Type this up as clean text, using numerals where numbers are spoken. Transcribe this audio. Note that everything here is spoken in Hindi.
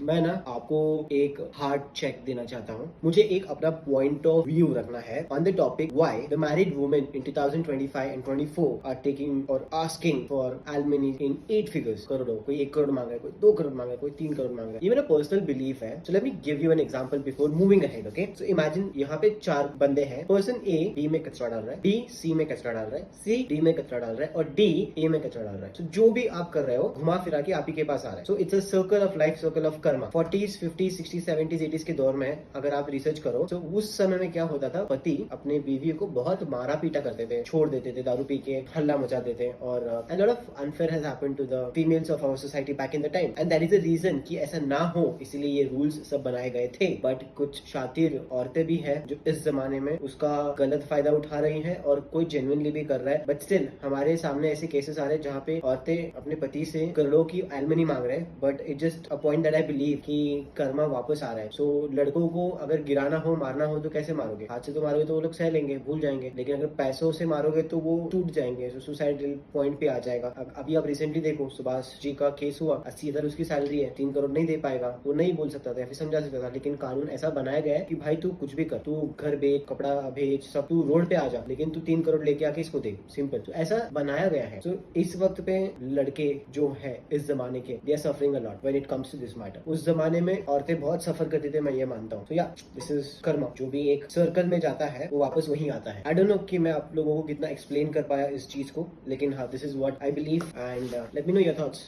मैं ना आपको एक हार्ड चेक देना चाहता हूँ। मुझे एक अपना पॉइंट ऑफ व्यू रखना है on the topic why the married women in 2025 and 24 are taking और asking for alimony in 8 figures करोड़ों। कोई 1 करोड़ मांग रहा है, कोई 2 करोड़ मांग रहा है, कोई 3 करोड़ मांग रहा है। ये मेरा पर्सनल बिलीफ है। So let me give you an example before moving ahead. Okay, so imagine यहाँ पे 4 बंदे हैं। पर्सन ए बी में कचरा डाल रहा है, बी सी में कचरा डाल रहा है, सी डी में कचरा डाल रहा है और डी ए में कचरा डाल रहा है। So, जो भी आप कर रहे हो घुमा फिरा के आप ही के पास आ रहा है। So it's a circle of life, circle of Karma. 40s 50s 60s 70s 80s के दौर में अगर आप रिसर्च करो तो उस समय में क्या होता था, पति अपने बीवी को बहुत मारा पीटा करते थे, छोड़ देते थे, दारू पी के हल्ला मचा देते और a lot of unfair has happened to the females of our society back in the time and that is the reason कि ऐसा ना हो, इसीलिए ये रूल्स सब बनाए गए थे। बट कुछ शातिर औरतें भी हैं जो इस जमाने में उसका गलत फायदा उठा रही हैं और कोई जेन्युइनली भी कर रहा है। बट स्टिल हमारे सामने ऐसे केसेस आ रहे हैं जहाँ पे औरतें अपने पति से करोड़ों की एलिमनी मांग रहे हैं। But it just a point that I believe कि कर्मा वापस आ रहा है। सो लड़कों को अगर गिराना हो, मारना हो तो कैसे मारोगे? हाथ से तो मारोगे तो वो लोग सह लेंगे, भूल जाएंगे, लेकिन अगर पैसों से मारोगे तो वो टूट जाएंगे, सुसाइडल पॉइंट पे आ जाएगा। अभी आप रिसेंटली देखो, सुभाष जी का केस हुआ, 80,000 उसकी सैलरी है, 3 करोड़ नहीं दे पाएगा। वो नहीं बोल सकता था या फिर समझा सकता था, लेकिन कानून ऐसा बनाया गया है कि भाई तू कुछ भी कर, तू घर बेच, कपड़ा भेज, सब तू रोड पे आ जा, लेकिन तू 3 करोड़ लेके आके इसको दे। सिंपल। तो ऐसा बनाया गया है। तो इस वक्त पे लड़के जो है इस जमाने के, they are suffering a lot when it comes to this matter. उस जमाने में औरतें बहुत सफर करती थी, मैं ये मानता हूँ। तो या दिस इज कर्मा। जो भी एक सर्कल में जाता है वो वापस वहीं आता है। आई डोंट नो कि मैं आप लोगों को कितना एक्सप्लेन कर पाया इस चीज को, लेकिन हाँ, this is what I believe and let me know your thoughts.